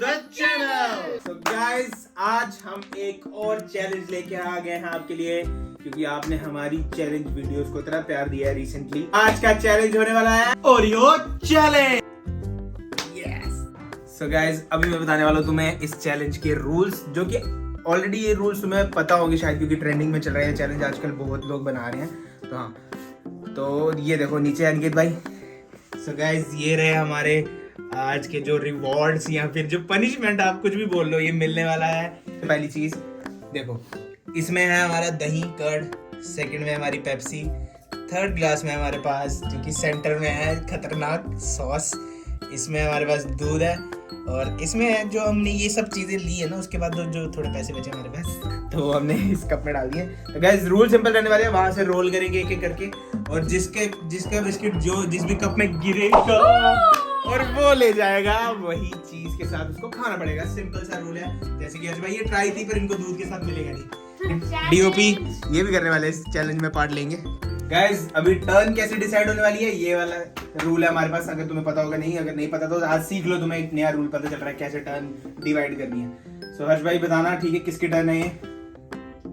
The channel. So guys, आज हम एक और चैलेंज लेके आ गए हैं आपके लिए, क्योंकि आपने हमारी चैलेंज वीडियोस को इतना प्यार दिया है रिसेंटली। आज का चैलेंज होने वाला है Oreo challenge. Yes. So guys, अभी मैं बताने वाला हूँ तुम्हें इस चैलेंज के रूल्स, जो कि ऑलरेडी ये रूल्स तुम्हें पता होंगे शायद, क्योंकि ट्रेंडिंग में चल रहा है चैलेंज आजकल, बहुत लोग बना रहे हैं। तो हाँ, तो ये देखो नीचे अनिकेत भाई। सो गाइस, ये रहे हमारे आज के जो रिवॉर्ड्स या फिर जो पनिशमेंट, आप कुछ भी बोल लो, ये मिलने वाला है। पहली चीज देखो, इसमें है हमारा दही कर्ड, सेकंड में हमारी पेप्सी, थर्ड ग्लास में हमारे पास जो कि सेंटर में है खतरनाक सॉस, इसमें हमारे पास दूध है, और इसमें जो हमने ये सब चीजें ली है ना, उसके बाद जो थोड़े पैसे बचे हमारे पास, तो हमने इस कप में डाल दिए। तो गाइस, रूल सिंपल रहने वाले हैं, वहां से रोल करेंगे एक एक करके, और जिसका बिस्किट जो जिस भी कप में गिरेगा और वो ले जाएगा, वही चीज के साथ उसको खाना पड़ेगा। सिंपल सा रूल है। जैसे कि आज भाई ये ट्राई थी, पर इनको दूध के साथ मिलेगा नहीं। डीओपी ये भी करने वाले इस चैलेंज में पार्ट लेंगे। गाइस, अभी टर्न कैसे डिसाइड होने वाली है, ये वाला रूल है हमारे पास। अगर तुम्हें पता होगा, नहीं अगर नहीं पता तो आज सीख लो, तुम्हें एक नया रूल पता चल रहा है कैसे टर्न डिवाइड करनी है। सो हर्ष भाई बताना, ठीक है, किसकी टर्न है ये?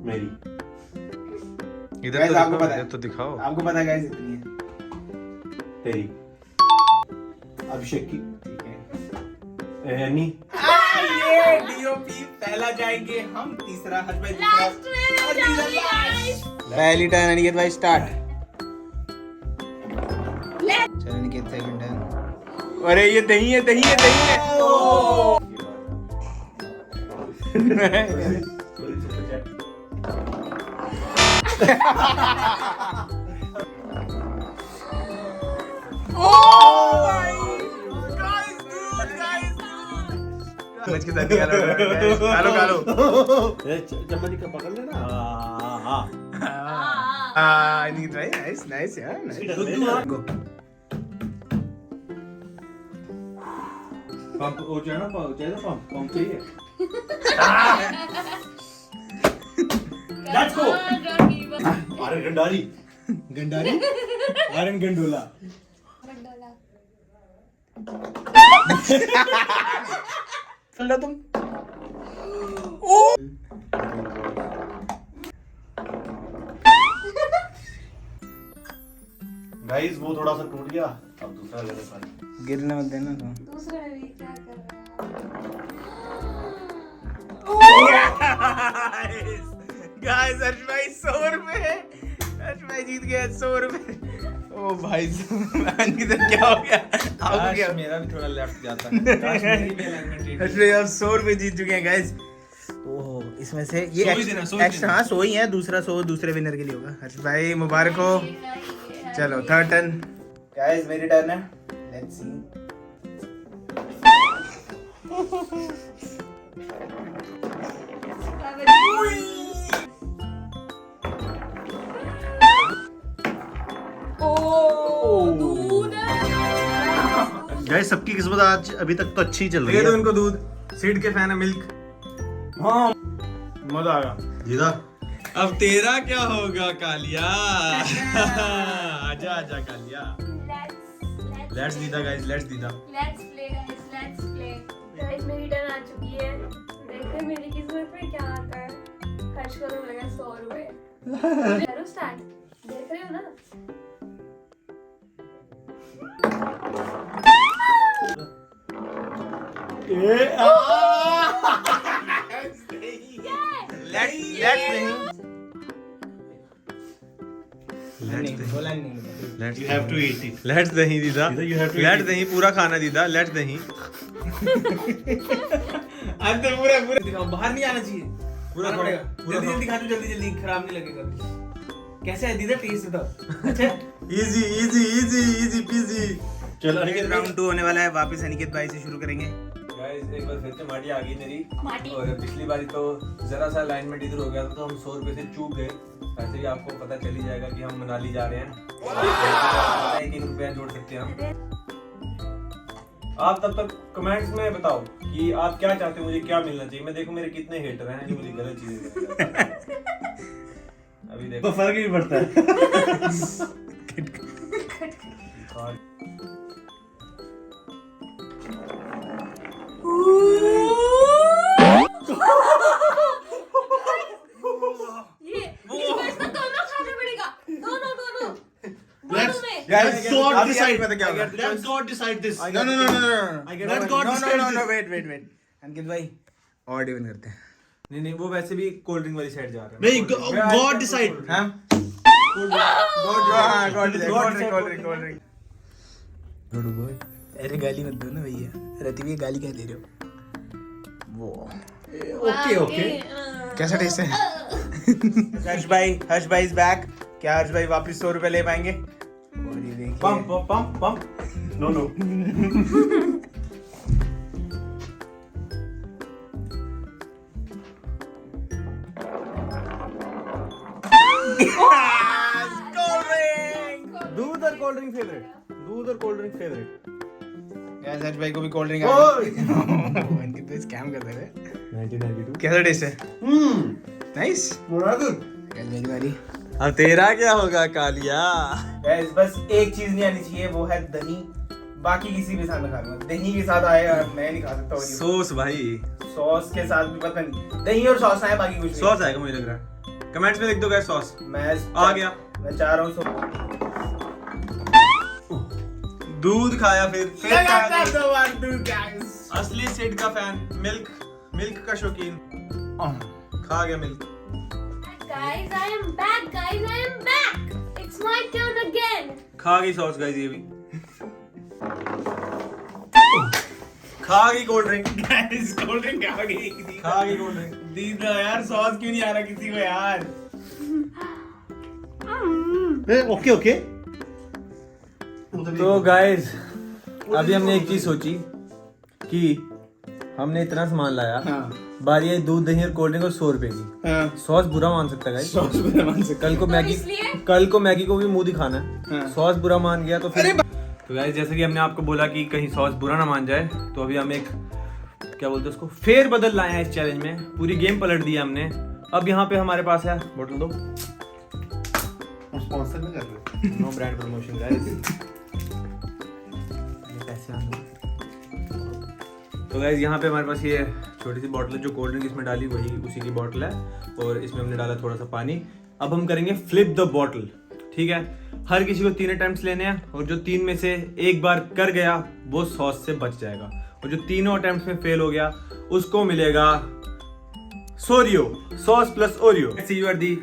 मेरी। इधर तो आपको पता है, तो दिखाओ। आपको पता है गाइस, इतनी है। तेरी। अभिषेक की। ठीक है। यानी ये डीओपी पहला जाएंगे हम, तीसरा हर्ष भाई, दूसरा और तीसरा लास्ट। पहली टर्न अनिकेत भाई, स्टार्ट। चलो अनिकेत, सेकंड टर्न। अरे ये दही है, दही है, दही है। ओह समझ के साथ कालो कालो चम्मच का पकड़ लेना। अनिकेत भाई, नाइस नाइस यार, नाइस। पंप हो जाए ना, पंप चाहिए। Let's go. अरे गंडारी गंडारी, आर्यन गंडोला। चल तुम। गाइस, वो थोड़ा सा टूट गया, अब दूसरा ले लेना। गिरने मत देना तो। दूसरा भी क्या कर गाइस, हर्ष भाई 100 रुपए, हर्ष भाई जीत गया 100 रुपए। ओ भाई, अंकित क्या हो गया आपको? क्या मेरा भी थोड़ा लेफ्ट जाता है। काश मेरी भी alignment हर्ष भाई आप 100 रुपए जीत चुके हैं गाइस। ओहो, इसमें से ये एक्स्ट्रा, हाँ 100 ही है, दूसरा 100 दूसरे विनर के लिए होगा। हर्ष भाई मुबारक हो। चलो थर्ड टर्न। गाइस, मेरी टर्न है, लेट्स सी। गाइस, सबकी किस्मत आज अभी तक तो अच्छी चल रही दे दो है। इनको दूध, सीड के फैन है, मिल्क। हाँ मजा आएगा। जीदा। अब तेरा क्या होगा कालिया? आजा आजा कालिया। लेट्स दीदा गाइस, लेट्स दीदा। Let's play guys, let's play guys. मेरी टर्न आ चुकी है, देखते हैं मेरी किस्मत में क्या आता है। खर्च करो लगा 100 रुपए। करो स्टार्ट, देख रहे हो ना? You have to eat it. Let's दही दीदा। दीदा, you have to let's eat दही पूरा खाना दीदा, लेट्स दही। अंदर पूरा पूरा दिखाओ, बाहर नहीं आना चाहिए, पूरा खाना पड़ेगा। पूरा जल्दी जल्दी खा लो, जल्दी जल्दी, खराब नहीं लगेगा। कैसा है दीदा, टेस्ट बताओ। अच्छा, easy easy easy easy PG. चलो अनिकेत, राउंड 2 होने वाला है, वापस अनिकेत भाई से शुरू करेंगे। गाइस, एक बार फिर से माटी आ गई मेरी। माटी। और पिछली बारी तो जरा सा अलाइनमेंट इधर हो गया था, तो हम 100 रुपए से चूक गए। ऐसे ही आपको पता चल ही जाएगा कि हम मनाली जा रहे हैं। 1 रुपया जोड़ सकते हैं हम। आप तब तक कमेंट्स में बताओ कि आप क्या चाहते हो, मुझे क्या मिलना चाहिए। मैं देखो मेरे कितने हेटर हैं जो मुझे गलत चीजें अभी देखो तो फर्क ही पड़ता है। God आपको decide. पता क्या होगा? Let God decide this. No, no, no, no, no, no. I get- Let God decide this. Wait. अंकित भाई और डिवन करते हैं. नहीं वो वैसे भी कोल्ड ड्रिंक वाली साइड जा रहा है. नहीं, मैं cold drink- God decide. हाँ? Cold drink. रोडू बॉय. अरे गाली मत दो ना भैया. रति भी गाली क्या दे रहे हो? वो. Okay. कैसा टेस्ट है? हर्ष भाई इज बैक. क्या हर्ष भाई वापस 100 रुपए ले पाएंगे? और ये देखिए. Pump. No. दूध और कोल्ड ड्रिंक फेवरेट. यार हर्ष भाई को भी कोल्ड ड्रिंक इनके तो स्कैम कर रहे हैं. 1992. कैसा टेस्ट है? नाइस. कल मेरी बारी. अब तेरा क्या होगा कालिया? गाइस बस एक चीज नहीं आनी चाहिए, वो है दही. बाकी किसी भी साथ में खा लूंगा. दही के साथ आएगा मैं नहीं खा सकता. और सॉस भाई. सॉस के साथ भी पता नहीं. दही और सॉस आए बाकी कुछ नहीं. सॉस आएगा मुझे लग रहा है. कमेंट्स में लिख दो गाइस सॉस. मैं आ गया. मैं चाह रहा हूँ दूध खाया फिर लगातार 2 बार दूध. गाइस असली सिड का फैन. मिल्क का शौकीन. खा गया milk. Guys, I am back. It's my turn again. खा गई सॉस गाइस ये भी. खा गई cold drink. Guys cold drink आ गई. खा गई कोल्ड ड्रिंक. दीदा यार सॉस क्यों नहीं आ रहा किसी को यार? Okay. तो गाइस अभी हमने एक चीज सोची कि हमने इतना सामान लाया. हाँ. बारी आई दूध दही और कोल्ड ड्रिंक और 100 रुपए की. हाँ. सॉस बुरा मान सकता है गाइस. सॉस बुरा मान सकता. कल को मैगी को भी मुंह दिखाना है. हाँ. सॉस बुरा मान गया तो फिर तो गाइस जैसे कि हमने आपको बोला कि कहीं सॉस बुरा ना मान जाए, तो अभी हम एक क्या बोलते हैं उसको फेर बदल लाए हैं इस चैलेंज में. पूरी गेम पलट दी है हमने. अब यहाँ पे हमारे पास है बोतल दो. स्पॉन्सर नहीं कर रहे. No brand promotion guys. पैसे आ दो. तो गाइस यहाँ पे हमारे पास ये छोटी सी बोतल है. जो कोल्ड ड्रिंक इसमें डाली वही उसी की बोतल है और इसमें हमने डाला थोड़ा सा पानी. अब हम करेंगे फ्लिप द बॉटल. ठीक है. हर किसी को 3 अटेम्प्ट्स लेने हैं और जो 3 में से एक बार कर गया वो सॉस से बच जाएगा और जो तीनों अटेम्प्ट्स में फेल हो गया उसको मिलेगा Soreo. Sauce plus Oreo. See you are the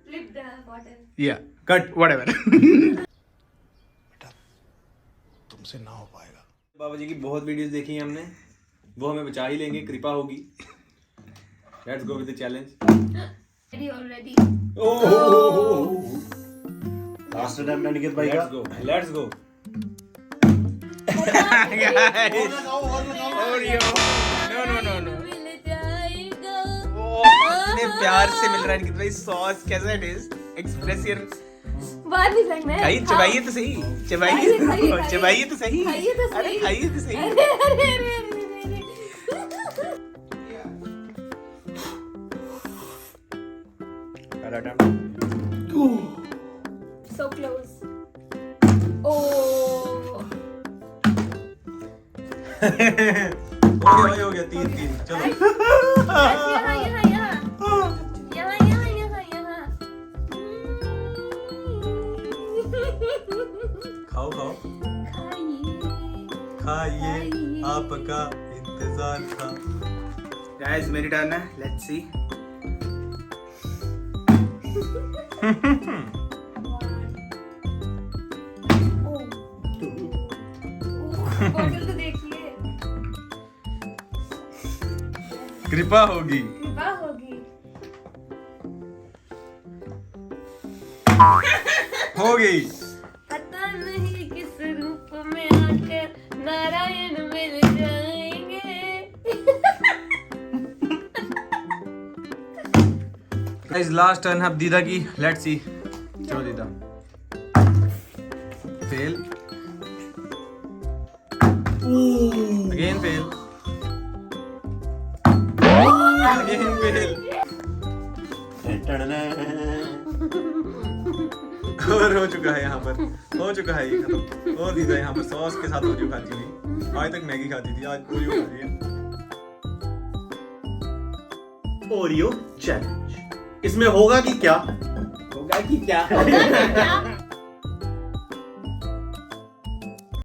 Flip the bottle. या कट व्हाटएवर. तुमसे ना हो पाएगा. बाबा जी की बहुत वीडियोस देखी हैं हमने. वो हमें बचा ही लेंगे. कृपा होगी. Let's go with the challenge. Ready already. Last attempt Niket भाई का. Let's go. नो. मिल जाएगा. इतने प्यार से मिल रहा है कि भाई सॉस कैसा है टेस्ट. Express your. बाहर नहीं फेंकना है. खाइए चबाइए तो सही. खाइए. चबाइए तो सही. खाइए तो सही. अरे खाइए तो सही. अरे. पहला अटेम्प्ट. So close. Oh. हो गया 3-3. चलो. यहाँ. खाओ खाइए. आपका इंतजार था. गाइस मेरी टर्न है. Let's see. बॉटल तो देखिए. कृपा होगी. कृपा होगी. हो गई. पता नहीं किस रूप में आकर नारायण मिल जाएंगे. गाइस लास्ट टर्न है अब दीदा की. Let's see. चलो दीदा. Fail. Again fail. Again fail. और हो चुका है यहाँ पर. हो चुका है ये खत्म. और दीदा यहाँ पर सॉस के साथ ओरियो खाती थी. आज तक मैगी खाती थी. आज ओरियो खा रही है. Oreo challenge. इसमें होगा कि क्या? होगा कि क्या? क्या?